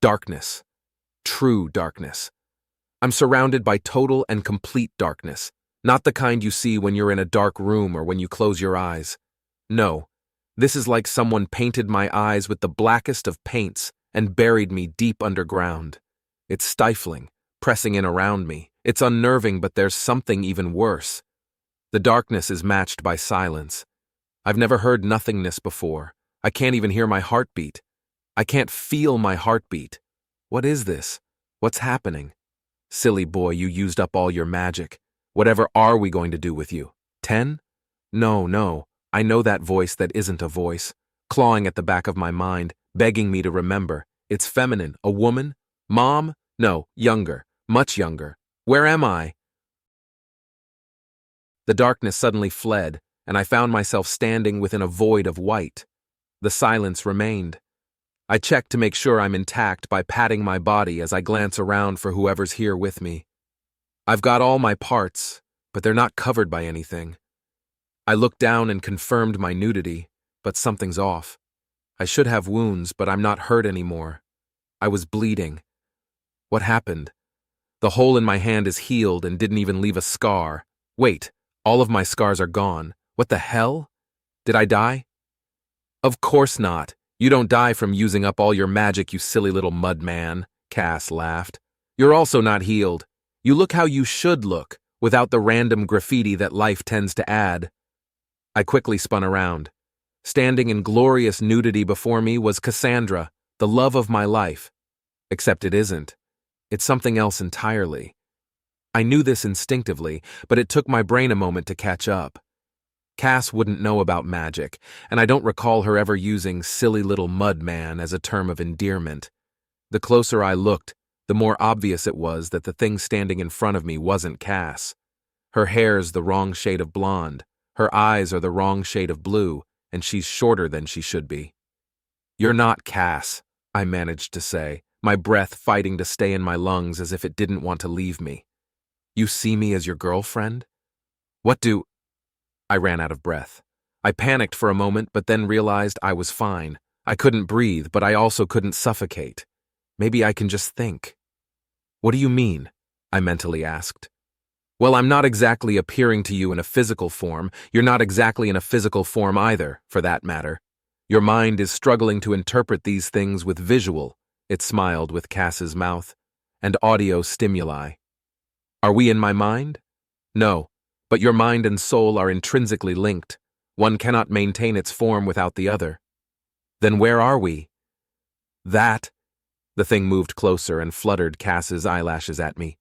Darkness. True darkness. I'm surrounded by total and complete darkness, not the kind you see when you're in a dark room or when you close your eyes. No, this is like someone painted my eyes with the blackest of paints and buried me deep underground. It's stifling, pressing in around me. It's unnerving, but there's something even worse. The darkness is matched by silence. I've never heard nothingness before. I can't even hear my heartbeat. I can't feel my heartbeat. What is this? What's happening? Silly boy, you used up all your magic. Whatever are we going to do with you? 10? No. I know that voice that isn't a voice, clawing at the back of my mind, begging me to remember. It's feminine. A woman? Mom? No, younger. Much younger. Where am I? The darkness suddenly fled, and I found myself standing within a void of white. The silence remained. I check to make sure I'm intact by patting my body as I glance around for whoever's here with me. I've got all my parts, but they're not covered by anything. I looked down and confirmed my nudity, but something's off. I should have wounds, but I'm not hurt anymore. I was bleeding. What happened? The hole in my hand is healed and didn't even leave a scar. Wait, all of my scars are gone. What the hell? Did I die? Of course not. You don't die from using up all your magic, you silly little mud man, Cass laughed. You're also not healed. You look how you should look, without the random graffiti that life tends to add. I quickly spun around. Standing in glorious nudity before me was Cassandra, the love of my life. Except it isn't. It's something else entirely. I knew this instinctively, but it took my brain a moment to catch up. Cass wouldn't know about magic, and I don't recall her ever using silly little mud man as a term of endearment. The closer I looked, the more obvious it was that the thing standing in front of me wasn't Cass. Her hair's the wrong shade of blonde, her eyes are the wrong shade of blue, and she's shorter than she should be. You're not Cass, I managed to say, my breath fighting to stay in my lungs as if it didn't want to leave me. You see me as your girlfriend? What do... I ran out of breath. I panicked for a moment, but then realized I was fine. I couldn't breathe, but I also couldn't suffocate. Maybe I can just think. What do you mean? I mentally asked. Well, I'm not exactly appearing to you in a physical form. You're not exactly in a physical form either, for that matter. Your mind is struggling to interpret these things with visual, it smiled with Cass's mouth, and audio stimuli. Are we in my mind? No, but your mind and soul are intrinsically linked. One cannot maintain its form without the other. Then where are we? That, the thing moved closer and fluttered Cass's eyelashes at me,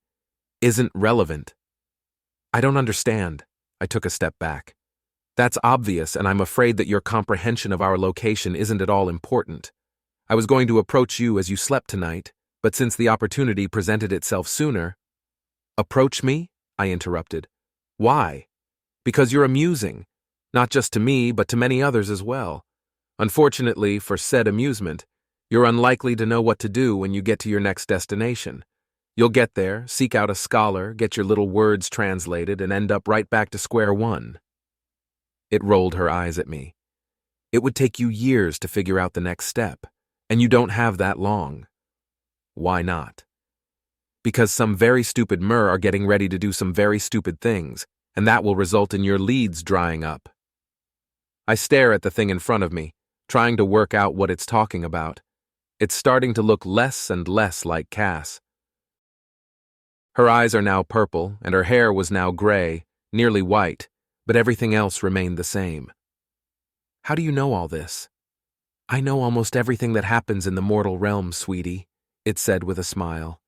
isn't relevant. I don't understand. I took a step back. That's obvious, and I'm afraid that your comprehension of our location isn't at all important. I was going to approach you as you slept tonight, but since the opportunity presented itself sooner... Approach me? I interrupted. Why? Because you're amusing, not just to me, but to many others as well. Unfortunately, for said amusement, you're unlikely to know what to do when you get to your next destination. You'll get there, seek out a scholar, get your little words translated, and end up right back to square one. It rolled her eyes at me. It would take you years to figure out the next step, and you don't have that long. Why not? Because some very stupid mer are getting ready to do some very stupid things, and that will result in your leads drying up. I stare at the thing in front of me, trying to work out what it's talking about. It's starting to look less and less like Cass. Her eyes are now purple, and her hair was now gray, nearly white, but everything else remained the same. How do you know all this? I know almost everything that happens in the mortal realm, sweetie, it said with a smile.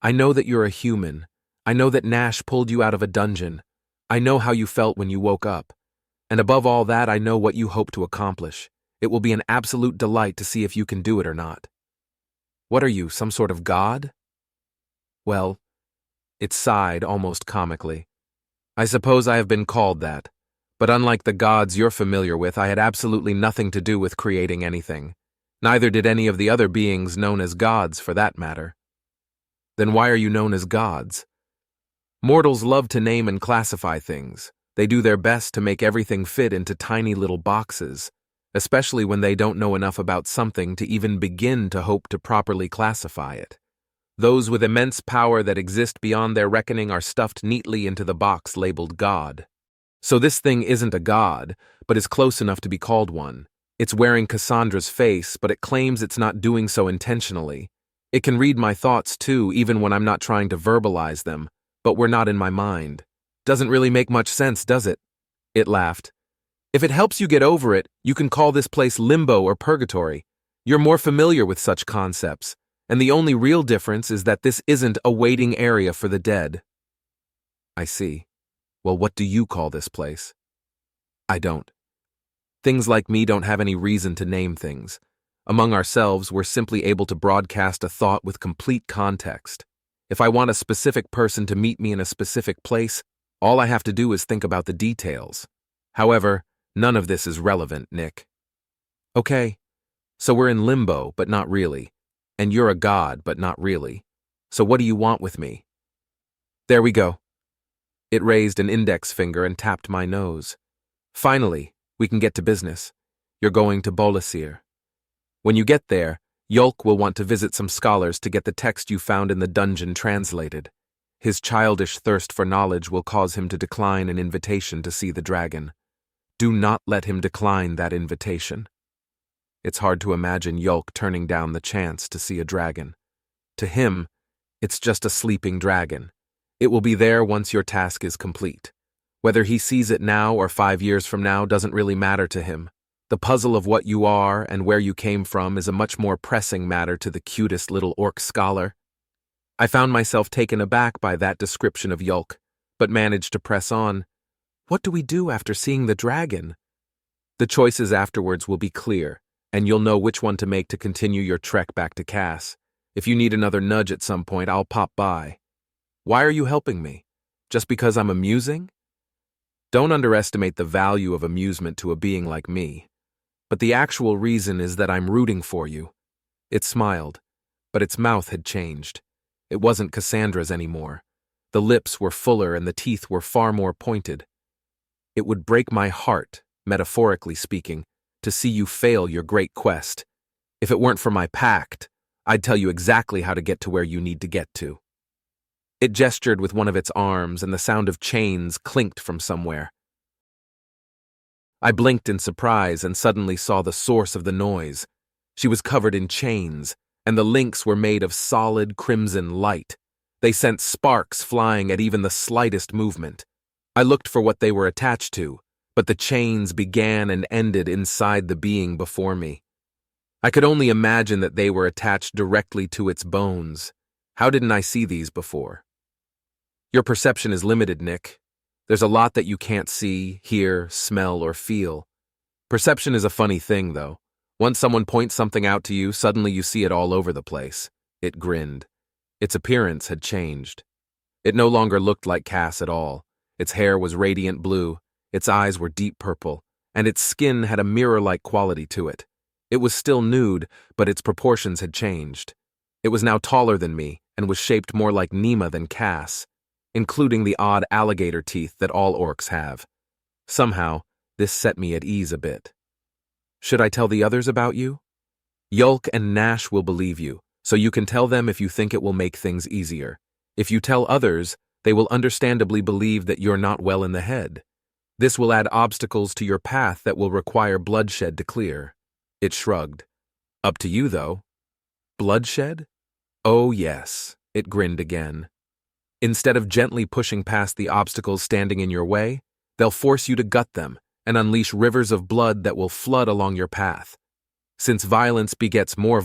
I know that you're a human. I know that Nash pulled you out of a dungeon. I know how you felt when you woke up. And above all that, I know what you hope to accomplish. It will be an absolute delight to see if you can do it or not. What are you, some sort of god? Well, it sighed almost comically. I suppose I have been called that, but unlike the gods you're familiar with, I had absolutely nothing to do with creating anything. Neither did any of the other beings known as gods, for that matter. Then why are you known as gods? Mortals love to name and classify things. They do their best to make everything fit into tiny little boxes. especially when they don't know enough about something to even begin to hope to properly classify it. Those with immense power that exist beyond their reckoning are stuffed neatly into the box labeled God. So this thing isn't a god, but is close enough to be called one. It's wearing Cassandra's face, but it claims it's not doing so intentionally. It can read my thoughts too, even when I'm not trying to verbalize them, but we're not in my mind. Doesn't really make much sense, does it? It laughed. If it helps you get over it, you can call this place limbo or purgatory. You're more familiar with such concepts, and the only real difference is that this isn't a waiting area for the dead. I see. Well, what do you call this place? I don't. Things like me don't have any reason to name things. Among ourselves, we're simply able to broadcast a thought with complete context. If I want a specific person to meet me in a specific place, all I have to do is think about the details. However, none of this is relevant, Nick. Okay, so we're in limbo, but not really. And you're a god, but not really. So what do you want with me? There we go. It raised an index finger and tapped my nose. Finally, we can get to business. You're going to Bolasir. When you get there, Yolk will want to visit some scholars to get the text you found in the dungeon translated. His childish thirst for knowledge will cause him to decline an invitation to see the dragon. Do not let him decline that invitation. It's hard to imagine Yolk turning down the chance to see a dragon. To him, it's just a sleeping dragon. It will be there once your task is complete. Whether he sees it now or 5 years from now doesn't really matter to him. The puzzle of what you are and where you came from is a much more pressing matter to the cutest little orc scholar. I found myself taken aback by that description of Yolk, but managed to press on. What do we do after seeing the dragon? The choices afterwards will be clear, and you'll know which one to make to continue your trek back to Cass. If you need another nudge at some point, I'll pop by. Why are you helping me? Just because I'm amusing? Don't underestimate the value of amusement to a being like me. But the actual reason is that I'm rooting for you. It smiled, but its mouth had changed. It wasn't Cassandra's anymore. The lips were fuller and the teeth were far more pointed. It would break my heart, metaphorically speaking, to see you fail your great quest. If it weren't for my pact, I'd tell you exactly how to get to where you need to get to. It gestured with one of its arms, and the sound of chains clinked from somewhere. I blinked in surprise and suddenly saw the source of the noise. She was covered in chains, and the links were made of solid crimson light. They sent sparks flying at even the slightest movement. I looked for what they were attached to, but the chains began and ended inside the being before me. I could only imagine that they were attached directly to its bones. How didn't I see these before? Your perception is limited, Nick. There's a lot that you can't see, hear, smell, or feel. Perception is a funny thing, though. Once someone points something out to you, suddenly you see it all over the place. It grinned. Its appearance had changed. It no longer looked like Cass at all. Its hair was radiant blue, its eyes were deep purple, and its skin had a mirror-like quality to it. It was still nude, but its proportions had changed. It was now taller than me, and was shaped more like Nima than Cass, including the odd alligator teeth that all orcs have. Somehow, this set me at ease a bit. Should I tell the others about you? Yulk and Nash will believe you, so you can tell them if you think it will make things easier. If you tell others, they will understandably believe that you're not well in the head. This will add obstacles to your path that will require bloodshed to clear. It shrugged. Up to you, though. Bloodshed? Oh, yes, it grinned again. Instead of gently pushing past the obstacles standing in your way, they'll force you to gut them and unleash rivers of blood that will flood along your path. Since violence begets more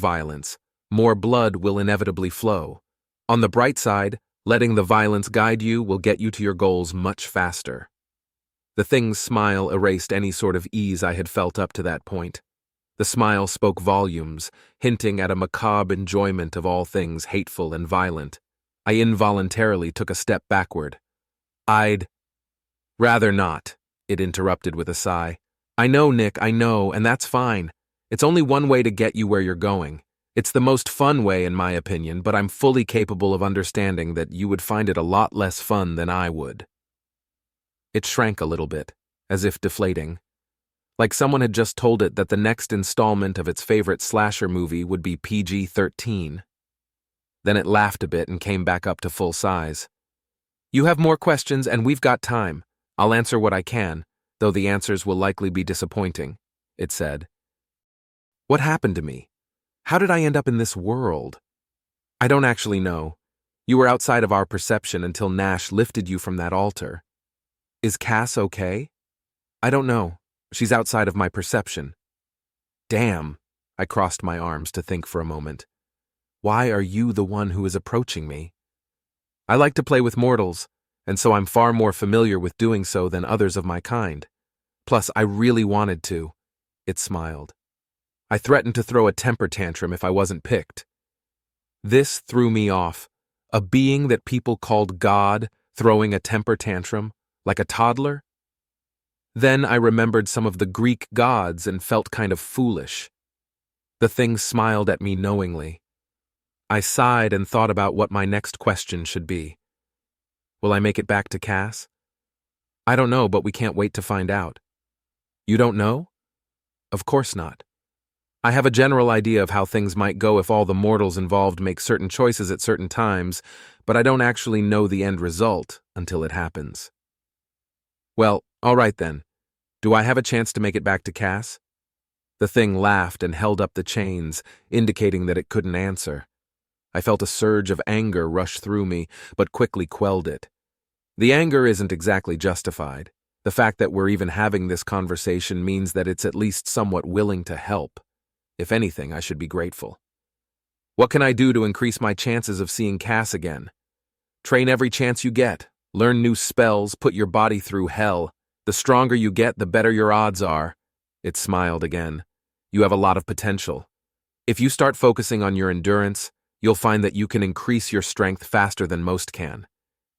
blood will inevitably flow. On the bright side, letting the violence guide you will get you to your goals much faster. The thing's smile erased any sort of ease I had felt up to that point. The smile spoke volumes, hinting at a macabre enjoyment of all things hateful and violent. I involuntarily took a step backward. I'd rather not, it interrupted with a sigh. I know, Nick, I know, and that's fine. It's only one way to get you where you're going. It's the most fun way, in my opinion, but I'm fully capable of understanding that you would find it a lot less fun than I would. It shrank a little bit, as if deflating. like someone had just told it that the next installment of its favorite slasher movie would be PG-13. Then it laughed a bit and came back up to full size. "You have more questions and we've got time. I'll answer what I can, though the answers will likely be disappointing," it said. What happened to me? How did I end up in this world? I don't actually know. You were outside of our perception until Nash lifted you from that altar. Is Cass okay? I don't know. She's outside of my perception. Damn, I crossed my arms to think for a moment. Why are you the one who is approaching me? I like to play with mortals, and so I'm far more familiar with doing so than others of my kind. Plus, I really wanted to. It smiled. I threatened to throw a temper tantrum if I wasn't picked. This threw me off. A being that people called God throwing a temper tantrum, like a toddler? Then I remembered some of the Greek gods and felt kind of foolish. The thing smiled at me knowingly. I sighed and thought about what my next question should be. Will I make it back to Cass? I don't know, but we can't wait to find out. You don't know? Of course not. I have a general idea of how things might go if all the mortals involved make certain choices at certain times, but I don't actually know the end result until it happens. Well, all right then. Do I have a chance to make it back to Cass? The thing laughed and held up the chains, indicating that it couldn't answer. I felt a surge of anger rush through me, but quickly quelled it. The anger isn't exactly justified. The fact that we're even having this conversation means that it's at least somewhat willing to help. If anything, I should be grateful. What can I do to increase my chances of seeing Cass again? Train every chance you get. Learn new spells, put your body through hell. The stronger you get, the better your odds are. It smiled again. You have a lot of potential. If you start focusing on your endurance, you'll find that you can increase your strength faster than most can.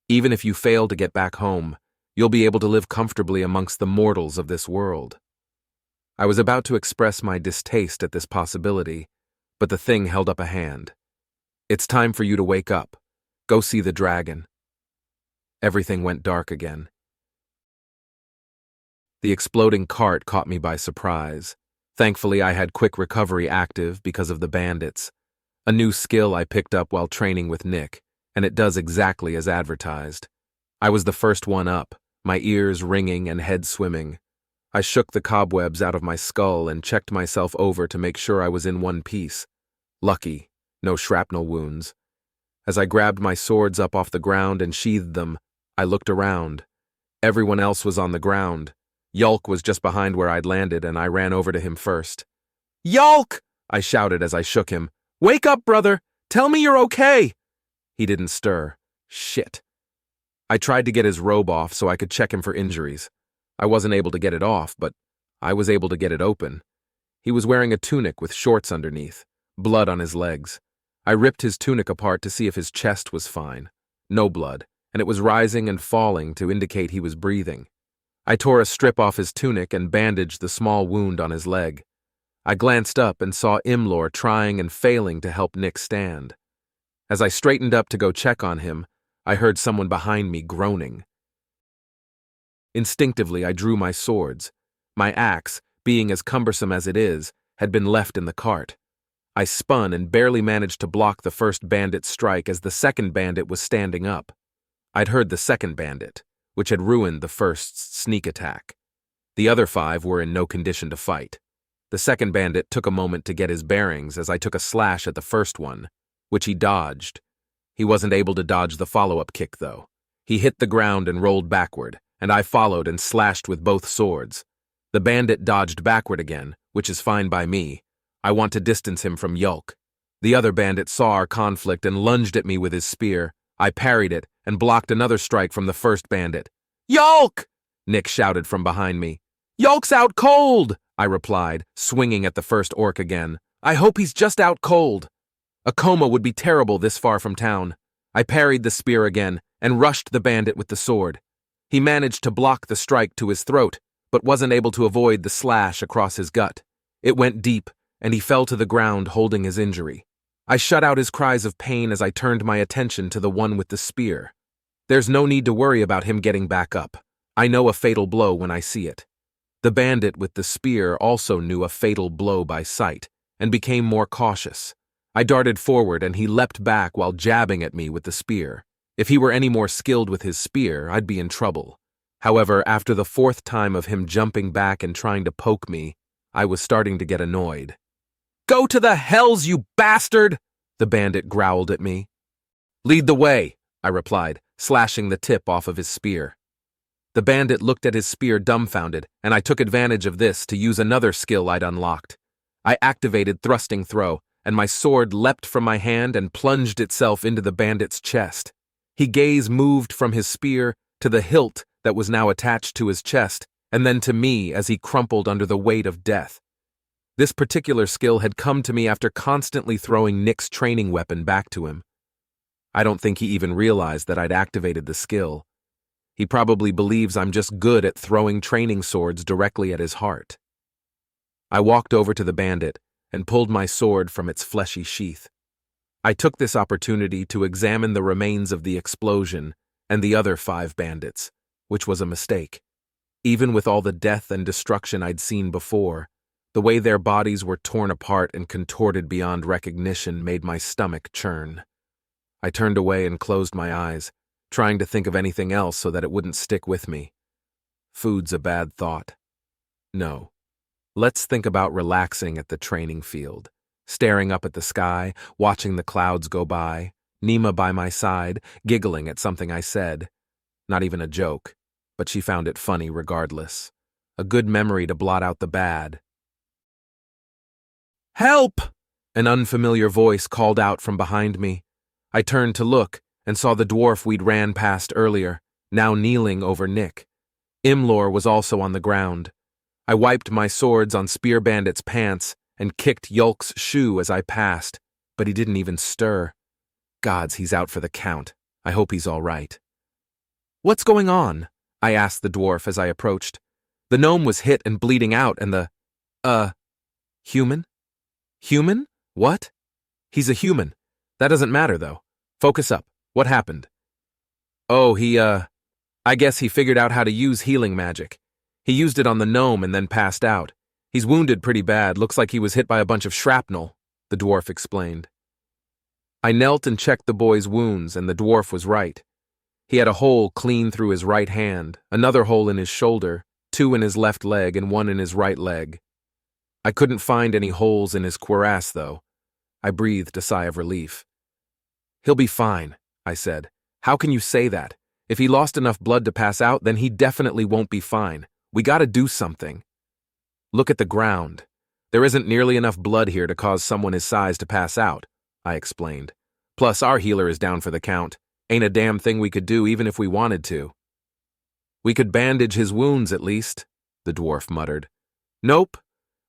Even if you fail to get back home, you'll be able to live comfortably amongst the mortals of this world. I was about to express my distaste at this possibility, but the thing held up a hand. It's time for you to wake up. Go see the dragon. Everything went dark again. The exploding cart caught me by surprise. Thankfully, I had quick recovery active because of the bandits. A new skill I picked up while training with Nick, and it does exactly as advertised. I was the first one up, my ears ringing and head swimming. I shook the cobwebs out of my skull and checked myself over to make sure I was in one piece. Lucky, no shrapnel wounds. As I grabbed my swords up off the ground and sheathed them, I looked around. Everyone else was on the ground. Yulk was just behind where I'd landed, and I ran over to him first. "Yulk!" I shouted as I shook him. "Wake up, brother! Tell me you're okay!" He didn't stir. Shit. I tried to get his robe off so I could check him for injuries. I wasn't able to get it off, but I was able to get it open. He was wearing a tunic with shorts underneath, blood on his legs. I ripped his tunic apart to see if his chest was fine. No blood, and it was rising and falling to indicate he was breathing. I tore a strip off his tunic and bandaged the small wound on his leg. I glanced up and saw Imlor trying and failing to help Nick stand. As I straightened up to go check on him, I heard someone behind me groaning. Instinctively, I drew my swords. My axe, being as cumbersome as it is, had been left in the cart. I spun and barely managed to block the first bandit's strike as the second bandit was standing up. I'd heard the second bandit, which had ruined the first's sneak attack. The other 5 were in no condition to fight. The second bandit took a moment to get his bearings as I took a slash at the first one, which he dodged. He wasn't able to dodge the follow-up kick, though. He hit the ground and rolled backward, and I followed and slashed with both swords. The bandit dodged backward again, which is fine by me. I want to distance him from Yulk. The other bandit saw our conflict and lunged at me with his spear. I parried it and blocked another strike from the first bandit. "Yulk!" Nick shouted from behind me. "Yulk's out cold!" I replied, swinging at the first orc again. "I hope he's just out cold." A coma would be terrible this far from town. I parried the spear again and rushed the bandit with the sword. He managed to block the strike to his throat, but wasn't able to avoid the slash across his gut. It went deep, and he fell to the ground holding his injury. I shut out his cries of pain as I turned my attention to the one with the spear. There's no need to worry about him getting back up. I know a fatal blow when I see it. The bandit with the spear also knew a fatal blow by sight, and became more cautious. I darted forward and he leapt back while jabbing at me with the spear. If he were any more skilled with his spear, I'd be in trouble. However, after the fourth time of him jumping back and trying to poke me, I was starting to get annoyed. "Go to the hells, you bastard!" the bandit growled at me. "Lead the way," I replied, slashing the tip off of his spear. The bandit looked at his spear dumbfounded, and I took advantage of this to use another skill I'd unlocked. I activated thrusting throw, and my sword leapt from my hand and plunged itself into the bandit's chest. His gaze moved from his spear to the hilt that was now attached to his chest, and then to me as he crumpled under the weight of death. This particular skill had come to me after constantly throwing Nick's training weapon back to him. I don't think he even realized that I'd activated the skill. He probably believes I'm just good at throwing training swords directly at his heart. I walked over to the bandit and pulled my sword from its fleshy sheath. I took this opportunity to examine the remains of the explosion and the other 5 bandits, which was a mistake. Even with all the death and destruction I'd seen before, the way their bodies were torn apart and contorted beyond recognition made my stomach churn. I turned away and closed my eyes, trying to think of anything else so that it wouldn't stick with me. Food's a bad thought. No. Let's think about relaxing at the training field, staring up at the sky, watching the clouds go by, Nima by my side, giggling at something I said. Not even a joke, but she found it funny regardless. A good memory to blot out the bad. "Help!" An unfamiliar voice called out from behind me. I turned to look and saw the dwarf we'd ran past earlier, now kneeling over Nick. Imlor was also on the ground. I wiped my swords on Spear Bandit's pants and kicked Yulk's shoe as I passed, but he didn't even stir. Gods, he's out for the count. I hope he's all right. "What's going on?" I asked the dwarf as I approached. The gnome was hit and bleeding out, and human? Human? What? He's a human. That doesn't matter, though. Focus up. What happened? "Oh, I guess he figured out how to use healing magic. He used it on the gnome and then passed out. He's wounded pretty bad. Looks like he was hit by a bunch of shrapnel," the dwarf explained. I knelt and checked the boy's wounds, and the dwarf was right. He had a hole clean through his right hand, another hole in his shoulder, 2 in his left leg, and 1 in his right leg. I couldn't find any holes in his cuirass, though. I breathed a sigh of relief. "He'll be fine," I said. "How can you say that? If he lost enough blood to pass out, then he definitely won't be fine. We gotta do something." "Look at the ground. There isn't nearly enough blood here to cause someone his size to pass out," I explained. "Plus, our healer is down for the count. Ain't a damn thing we could do even if we wanted to." "We could bandage his wounds at least," the dwarf muttered. "Nope.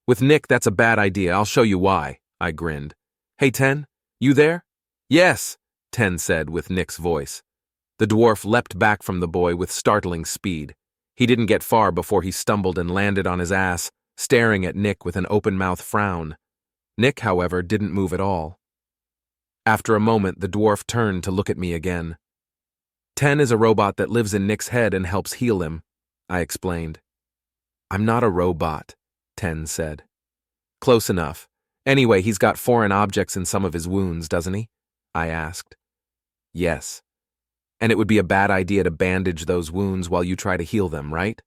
With Nick, that's a bad idea. I'll show you why," I grinned. "Hey, Ten, you there?" "Yes," Ten said with Nick's voice. The dwarf leapt back from the boy with startling speed. He didn't get far before he stumbled and landed on his ass, staring at Nick with an open-mouthed frown. Nick, however, didn't move at all. After a moment, the dwarf turned to look at me again. "Ten is a robot that lives in Nick's head and helps heal him," I explained. "I'm not a robot," Ten said. "Close enough. Anyway, he's got foreign objects in some of his wounds, doesn't he?" I asked. "Yes. And it would be a bad idea to bandage those wounds while you try to heal them, right?"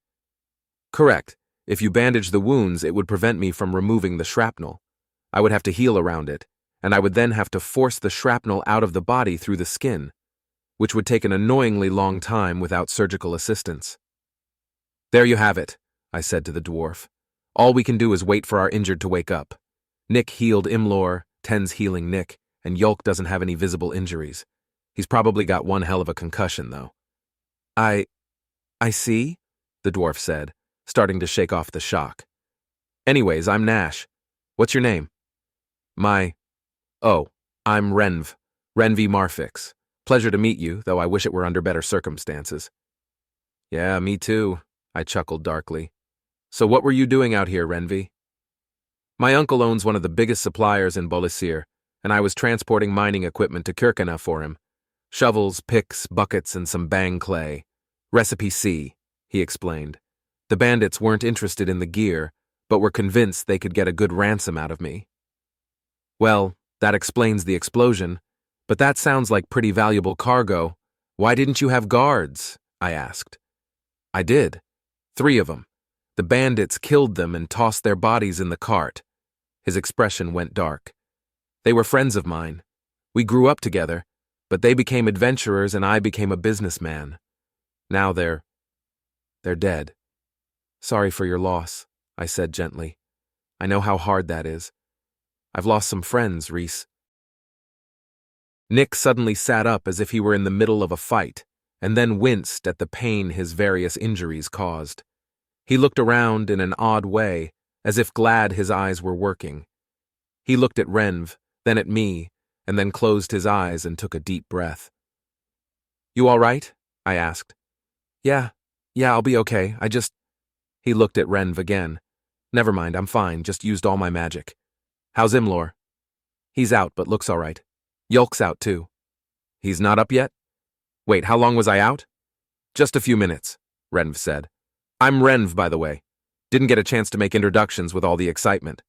"Correct. If you bandage the wounds, it would prevent me from removing the shrapnel. I would have to heal around it, and I would then have to force the shrapnel out of the body through the skin, which would take an annoyingly long time without surgical assistance." "There you have it," I said to the dwarf. "All we can do is wait for our injured to wake up. Nick healed Imlor, Ten's healing Nick, and Yulk doesn't have any visible injuries. He's probably got one hell of a concussion, though." I see," the dwarf said, starting to shake off the shock. "Anyways, I'm Nash. What's your name?" I'm Renvi Marfix. Pleasure to meet you, though I wish it were under better circumstances." "Yeah, me too," I chuckled darkly. "So what were you doing out here, Renvi?" "My uncle owns one of the biggest suppliers in Bolisir, and I was transporting mining equipment to Kirkana for him. Shovels, picks, buckets, and some bang clay. Recipe C," he explained. The bandits weren't interested in the gear, but were convinced they could get a good ransom out of me. Well, that explains the explosion, but that sounds like pretty valuable cargo. Why didn't you have guards? I asked. I did. 3 of them. The bandits killed them and tossed their bodies in the cart. His expression went dark. They were friends of mine. We grew up together, but they became adventurers and I became a businessman. Now they're dead. Sorry for your loss, I said gently. I know how hard that is. I've lost some friends, Reese. Nick suddenly sat up as if he were in the middle of a fight, and then winced at the pain his various injuries caused. He looked around in an odd way, as if glad his eyes were working. He looked at Renv, then at me, and then closed his eyes and took a deep breath. You all right? I asked. Yeah, I'll be okay. He looked at Renv again. Never mind, I'm fine, just used all my magic. How's Imlor? He's out, but looks all right. Yulk's out too. He's not up yet? Wait, how long was I out? Just a few minutes, Renv said. I'm Renv, by the way. Didn't get a chance to make introductions with all the excitement.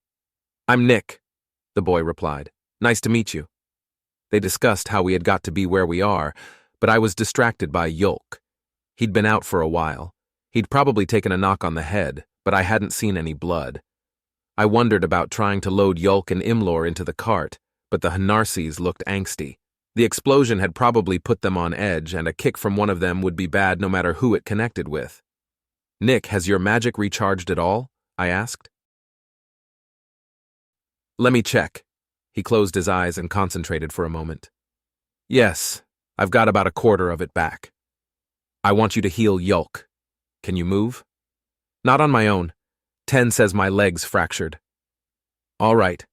I'm Nick, the boy replied. Nice to meet you. They discussed how we had got to be where we are, but I was distracted by Yulk. He'd been out for a while. He'd probably taken a knock on the head, but I hadn't seen any blood. I wondered about trying to load Yulk and Imlor into the cart, but the Hanarses looked angsty. The explosion had probably put them on edge, and a kick from one of them would be bad no matter who it connected with. Nick, has your magic recharged at all? I asked. Let me check. He closed his eyes and concentrated for a moment. Yes, I've got about a quarter of it back. I want you to heal Yulk. Can you move? Not on my own. 10 says my leg's fractured. All right.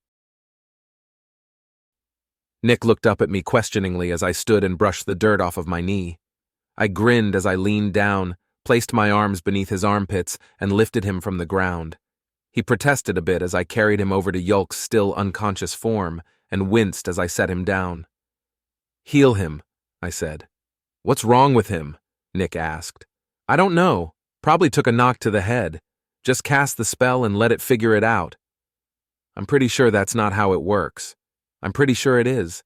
Nick looked up at me questioningly as I stood and brushed the dirt off of my knee. I grinned as I leaned down, placed my arms beneath his armpits, and lifted him from the ground. He protested a bit as I carried him over to Yulk's still unconscious form, and winced as I set him down. Heal him, I said. What's wrong with him? Nick asked. I don't know. Probably took a knock to the head. Just cast the spell and let it figure it out. I'm pretty sure that's not how it works. I'm pretty sure it is.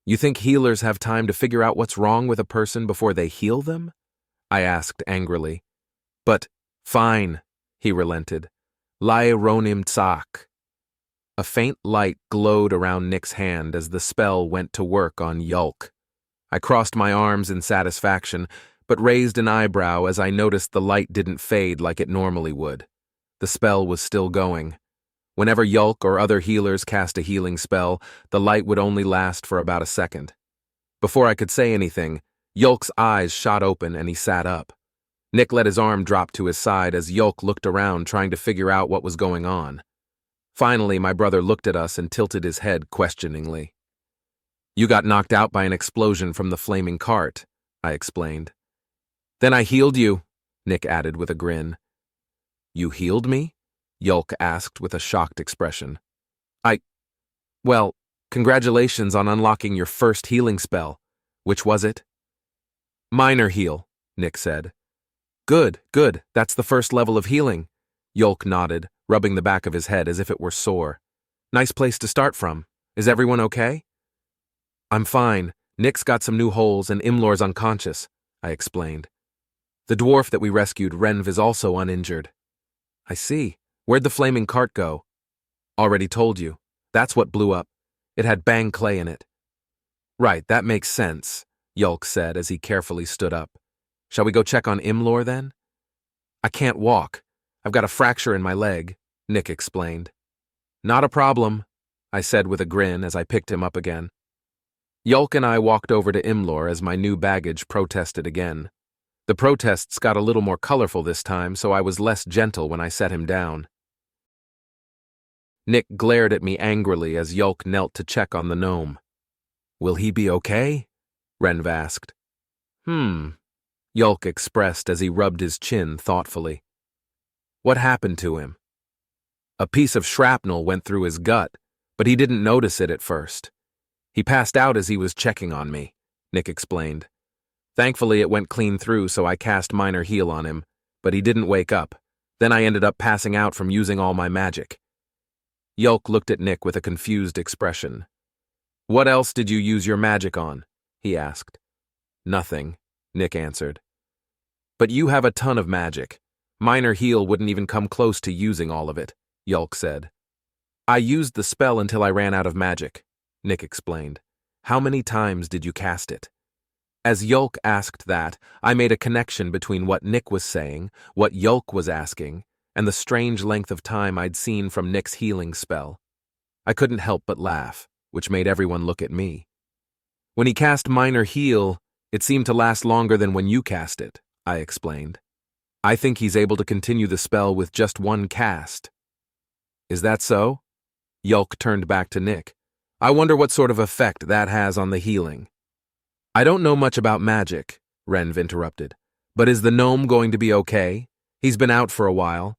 You think healers have time to figure out what's wrong with a person before they heal them? I asked angrily. But, fine, he relented. Lae ronim tsak. A faint light glowed around Nick's hand as the spell went to work on Yulk. I crossed my arms in satisfaction, but raised an eyebrow as I noticed the light didn't fade like it normally would. The spell was still going. Whenever Yulk or other healers cast a healing spell, the light would only last for about a second. Before I could say anything, Yulk's eyes shot open and he sat up. Nick let his arm drop to his side as Yulk looked around trying to figure out what was going on. Finally, my brother looked at us and tilted his head questioningly. You got knocked out by an explosion from the flaming cart, I explained. Then I healed you, Nick added with a grin. You healed me? Yulk asked with a shocked expression. Well, congratulations on unlocking your first healing spell. Which was it? Minor heal, Nick said. Good, that's the first level of healing. Yulk nodded, rubbing the back of his head as if it were sore. Nice place to start from. Is everyone okay? I'm fine. Nick's got some new holes and Imlor's unconscious, I explained. The dwarf that we rescued, Renv, is also uninjured. I see. Where'd the flaming cart go? Already told you. That's what blew up. It had bang clay in it. Right, that makes sense, Yulk said as he carefully stood up. Shall we go check on Imlor then? I can't walk. I've got a fracture in my leg, Nick explained. Not a problem, I said with a grin as I picked him up again. Yulk and I walked over to Imlor as my new baggage protested again. The protests got a little more colorful this time, so I was less gentle when I set him down. Nick glared at me angrily as Yulk knelt to check on the gnome. Will he be okay? Renv asked. Yulk expressed as he rubbed his chin thoughtfully. What happened to him? A piece of shrapnel went through his gut, but he didn't notice it at first. He passed out as he was checking on me, Nick explained. Thankfully, it went clean through, so I cast minor heal on him, but he didn't wake up. Then I ended up passing out from using all my magic. Yolk looked at Nick with a confused expression. What else did you use your magic on? He asked. Nothing, Nick answered. But you have a ton of magic. Minor Heal wouldn't even come close to using all of it, Yolk said. I used the spell until I ran out of magic, Nick explained. How many times did you cast it? As Yolk asked that, I made a connection between what Nick was saying, what Yolk was asking, and the strange length of time I'd seen from Nick's healing spell. I couldn't help but laugh, which made everyone look at me. When he cast Minor Heal, it seemed to last longer than when you cast it, I explained. I think he's able to continue the spell with just one cast. Is that so? Yolk turned back to Nick. I wonder what sort of effect that has on the healing. I don't know much about magic, Renv interrupted. But is the gnome going to be okay? He's been out for a while.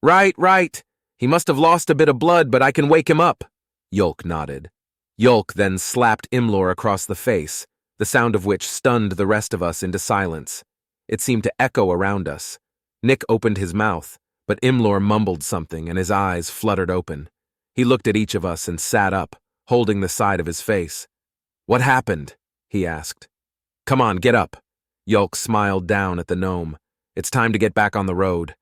Right. He must have lost a bit of blood, but I can wake him up. Yolk nodded. Yolk then slapped Imlor across the face, the sound of which stunned the rest of us into silence. It seemed to echo around us. Nick opened his mouth, but Imlor mumbled something and his eyes fluttered open. He looked at each of us and sat up, holding the side of his face. What happened? He asked. Come on, get up. Yolk smiled down at the gnome. It's time to get back on the road.